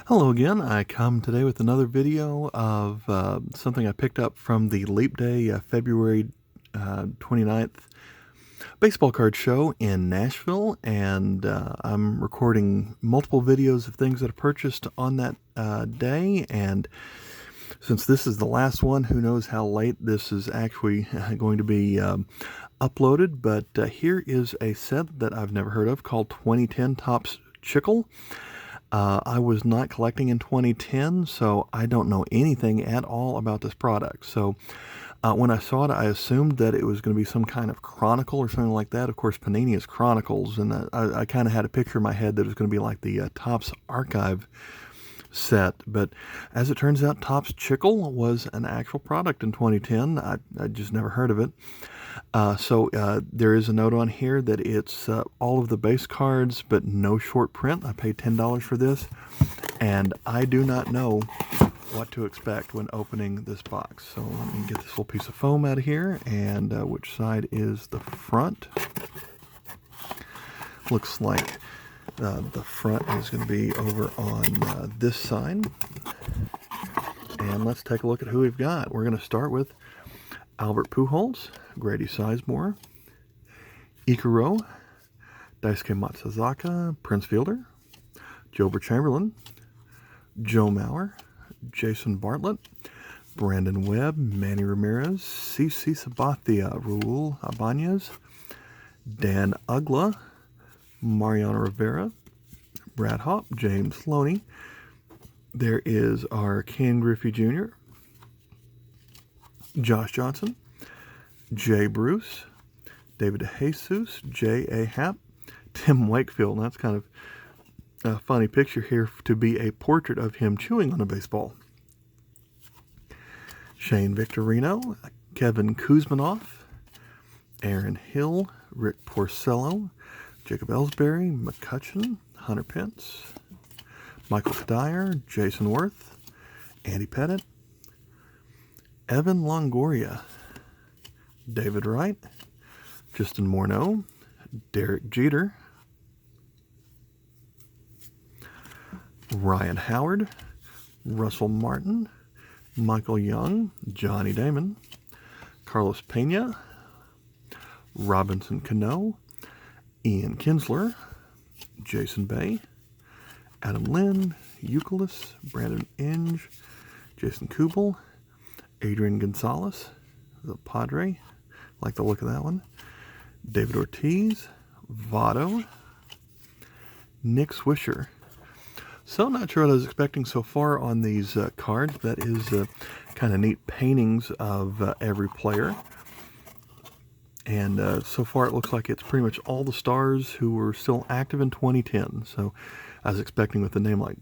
Hello again. I come today with another video of something I picked up from the Leap Day February 29th baseball card show in Nashville, and I'm recording multiple videos of things that I purchased on that day. And since this is the last one, who knows how late this is actually going to be uploaded, but here is a set that I've never heard of called 2010 Topps Chicle. I was not collecting in 2010, so I don't know anything at all about this product. So when I saw it, I assumed that it was going to be some kind of Chronicle or something like that. Of course, Panini is Chronicles, and I kind of had a picture in my head that it was going to be like the Topps Archive set. But as it turns out, Topps Chicle was an actual product in 2010. I just never heard of it. So there is a note on here that it's all of the base cards, but no short print. I paid $10 for this, and I do not know what to expect when opening this box. So let me get this little piece of foam out of here, and which side is the front? Looks like the front is going to be over on this side. And let's take a look at who we've got. We're going to start with Albert Pujols, Grady Sizemore, Ichiro, Daisuke Matsuzaka, Prince Fielder, Jober Chamberlain, Joe Mauer, Jason Bartlett, Brandon Webb, Manny Ramirez, CC Sabathia, Raul Ibanez, Dan Ugla, Mariano Rivera, Brad Hawp, James Loney. There is our Ken Griffey Jr., Josh Johnson, Jay Bruce, David DeJesus, J.A. Happ, Tim Wakefield. And that's kind of a funny picture here to be a portrait of him chewing on a baseball. Shane Victorino, Kevin Kuzmanoff, Aaron Hill, Rick Porcello, Jacob Ellsbury, McCutcheon, Hunter Pence, Michael Dyer, Jason Worth, Andy Pettit, Evan Longoria, David Wright, Justin Morneau, Derek Jeter, Ryan Howard, Russell Martin, Michael Young, Johnny Damon, Carlos Pena, Robinson Cano, Ian Kinsler, Jason Bay, Adam Lynn, Euclid, Brandon Inge, Jason Kubel, Adrian Gonzalez, the Padre, like the look of that one, David Ortiz, Votto, Nick Swisher. So not sure what I was expecting so far on these cards. That is kind of neat paintings of every player. And so far it looks like it's pretty much all the stars who were still active in 2010. So I was expecting with a name like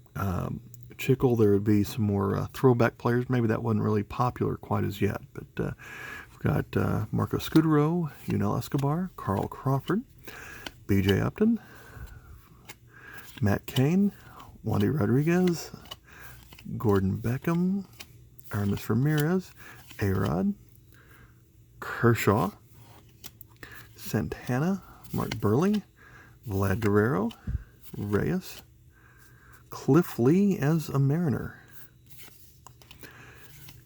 Chicle there would be some more throwback players. Maybe that wasn't really popular quite as yet. But we've got Marco Scudero, Yunel Escobar, Carl Crawford, B.J. Upton, Matt Cain, Wandy Rodriguez, Gordon Beckham, Aramis Ramirez, A-Rod, Kershaw, Santana, Mark Burley, Vlad Guerrero, Reyes, Cliff Lee as a Mariner,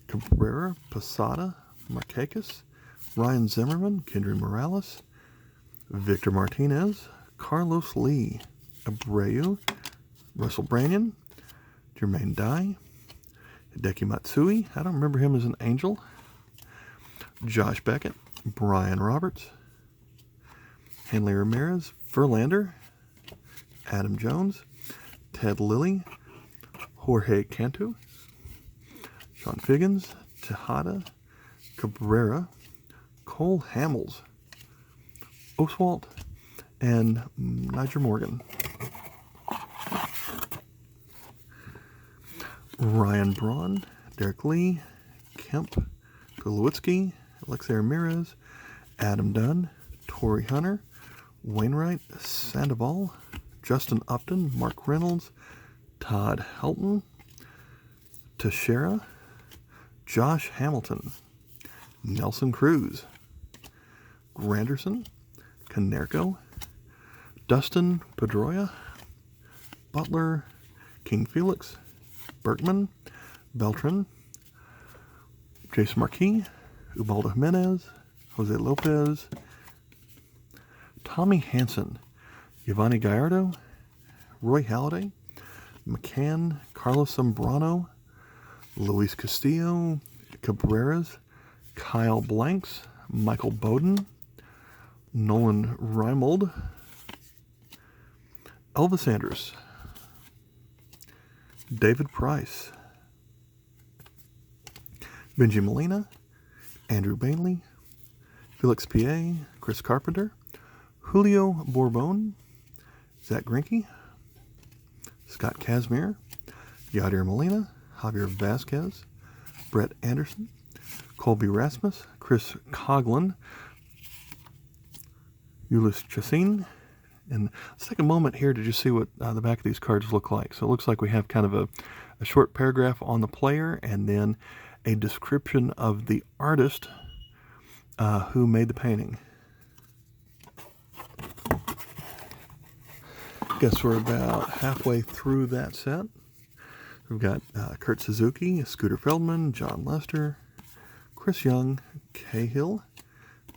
Cabrera, Posada, Markakis, Ryan Zimmerman, Kendry Morales, Victor Martinez, Carlos Lee, Abreu, Russell Branyan, Jermaine Dye, Hideki Matsui, I don't remember him as an Angel, Josh Beckett, Brian Roberts, Hanley Ramirez, Verlander, Adam Jones, Ted Lilly, Jorge Cantu, Sean Figgins, Tejada, Cabrera, Cole Hamels, Oswalt, and Nigel Morgan. Ryan Braun, Derek Lee, Kemp, Tulowitzki, Alexei Ramirez, Adam Dunn, Torrey Hunter, Wainwright, Sandoval, Justin Upton, Mark Reynolds, Todd Helton, Teixeira, Josh Hamilton, Nelson Cruz, Granderson, Canerco, Dustin Pedroia, Butler, King Felix, Berkman, Beltran, Jason Marquis, Ubaldo Jimenez, Jose Lopez, Tommy Hanson, Giovanni Gallardo, Roy Halladay, McCann, Carlos Zambrano, Luis Castillo, Cabreras, Kyle Blanks, Michael Bowden, Nolan Reimold, Elvis Andrus, David Price, Benji Molina, Andrew Bailey, Felix P.A., Chris Carpenter, Julio Bourbon, Zach Greinke, Scott Kazmir, Yadier Molina, Javier Vasquez, Brett Anderson, Colby Rasmus, Chris Coughlin, Ulyss Chassin. And let's take a moment here to just see what the back of these cards look like. So it looks like we have kind of a short paragraph on the player and then a description of the artist who made the painting. Guess we're about halfway through that set. We've got Kurt Suzuki, Scooter Feldman, John Lester, Chris Young, Cahill,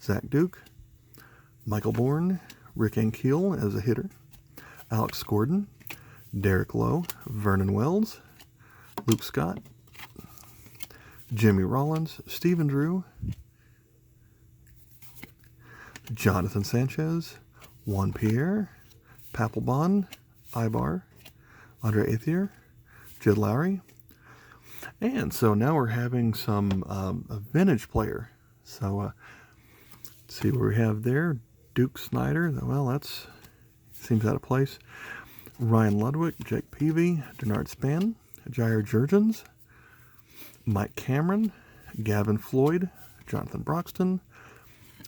Zach Duke, Michael Bourne, Rick Ankiel as a hitter, Alex Gordon, Derek Lowe, Vernon Wells, Luke Scott, Jimmy Rollins, Stephen Drew, Jonathan Sanchez, Juan Pierre, Papelbon, Ibar, Andre Ethier, Jed Lowry. And so now we're having some a vintage player. So let's see what we have there. Duke Snyder, well, that's seems out of place. Ryan Ludwig, Jake Peavy, Denard Spann, Jair Jurgens, Mike Cameron, Gavin Floyd, Jonathan Broxton,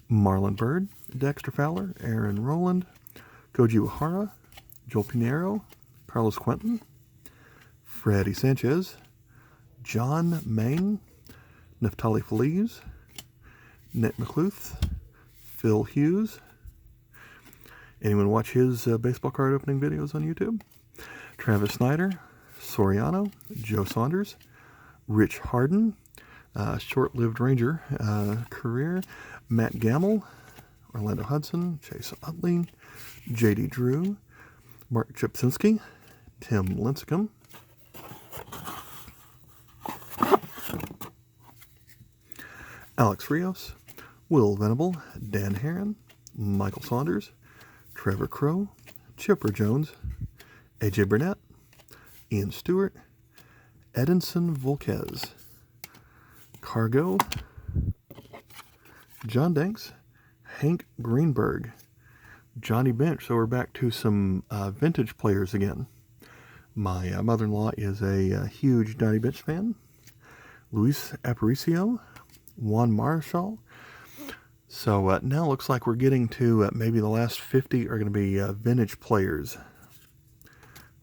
Marlon Byrd, Dexter Fowler, Aaron Rowland, Koji Uehara, Joel Pinheiro, Carlos Quentin, Freddie Sanchez, John Maine, Neftali Feliz, Nick McLuth, Phil Hughes. Anyone watch his baseball card opening videos on YouTube? Travis Snyder, Soriano, Joe Saunders, Rich Harden, short-lived Ranger career, Matt Gamble, Orlando Hudson, Chase Utley, J.D. Drew, Mark Chipsinski, Tim Lincecum, Alex Rios, Will Venable, Dan Herron, Michael Saunders, Trevor Crow, Chipper Jones, A.J. Burnett, Ian Stewart, Edinson Volquez, Cargo, John Danks, Hank Greenberg, Johnny Bench. So we're back to some vintage players again. My mother-in-law is a huge Johnny Bench fan. Luis Aparicio, Juan Marshall. So now it looks like we're getting to maybe the last 50 are going to be vintage players.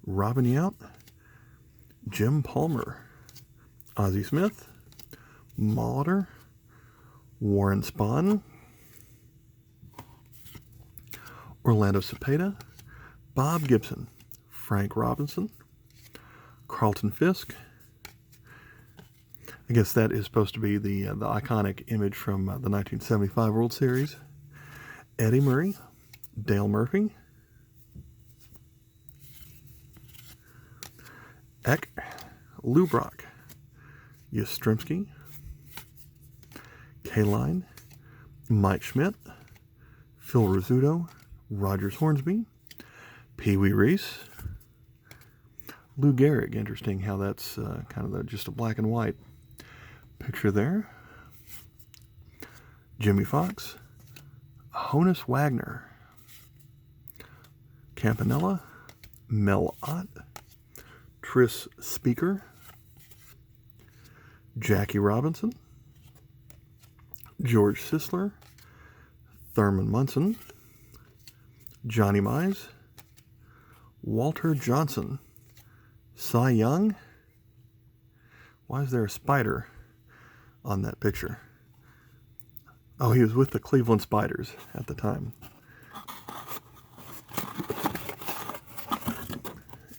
Robin Yount, Jim Palmer, Ozzie Smith, Molitor, Warren Spahn, Orlando Cepeda, Bob Gibson, Frank Robinson, Carlton Fisk. I guess that is supposed to be the iconic image from the 1975 World Series. Eddie Murray, Dale Murphy, Eck, Lou Brock, Yastrzemski, K-Line, Mike Schmidt, Phil Rizzuto, Rogers Hornsby, Pee Wee Reese, Lou Gehrig. Interesting how that's kind of just a black and white picture there. Jimmy Fox, Honus Wagner, Campanella, Mel Ott, Tris Speaker, Jackie Robinson, George Sisler, Thurman Munson, Johnny Mize, Walter Johnson, Cy Young. Why is there a spider on that picture? Oh, he was with the Cleveland Spiders at the time.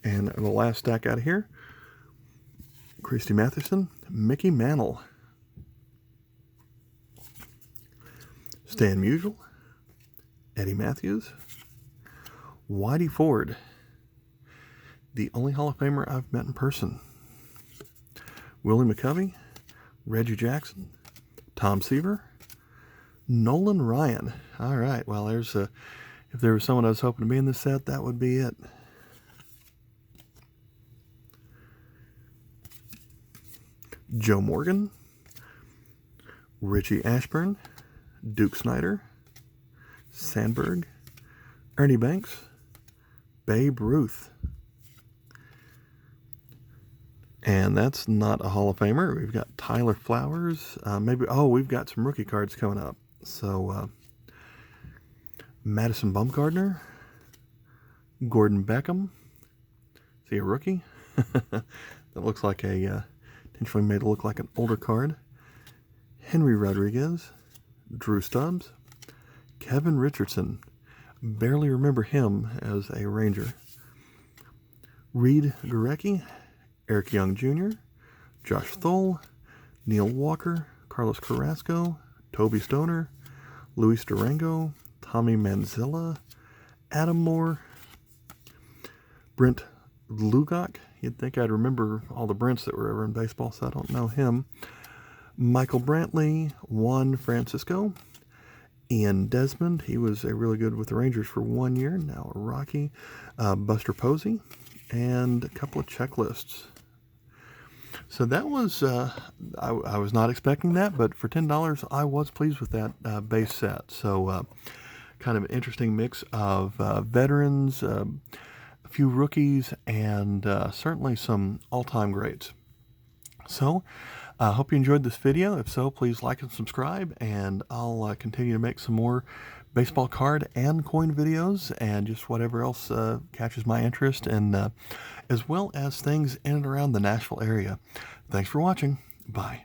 And the last stack out of here, Christy Mathewson, Mickey Mantle, Stan Musial, Eddie Matthews, Whitey Ford, the only Hall of Famer I've met in person, Willie McCovey, Reggie Jackson, Tom Seaver, Nolan Ryan. All right, well, there's if there was someone I was hoping to be in this set, that would be it. Joe Morgan, Richie Ashburn, Duke Snider, Sandberg, Ernie Banks, Babe Ruth. And that's not a Hall of Famer. We've got Tyler Flowers. We've got some rookie cards coming up. So, Madison Bumgarner, Gordon Beckham. Is he a rookie? That looks like a, intentionally made to look like an older card. Henry Rodriguez, Drew Stubbs, Kevin Richardson. Barely remember him as a Ranger. Reed Gurecki, Eric Young Jr., Josh Thole, Neil Walker, Carlos Carrasco, Toby Stoner, Luis Durango, Tommy Manzella, Adam Moore, Brent Lugok. You'd think I'd remember all the Brents that were ever in baseball, so I don't know him. Michael Brantley, Juan Francisco, Ian Desmond. He was a really good with the Rangers for 1 year, now a Rocky. Buster Posey, and a couple of checklists. So that was, I was not expecting that, but for $10, I was pleased with that base set. So kind of an interesting mix of veterans, a few rookies, and certainly some all-time greats. So I hope you enjoyed this video. If so, please like and subscribe, and I'll continue to make some more baseball card and coin videos, and just whatever else catches my interest, and as well as things in and around the Nashville area. Thanks for watching. Bye.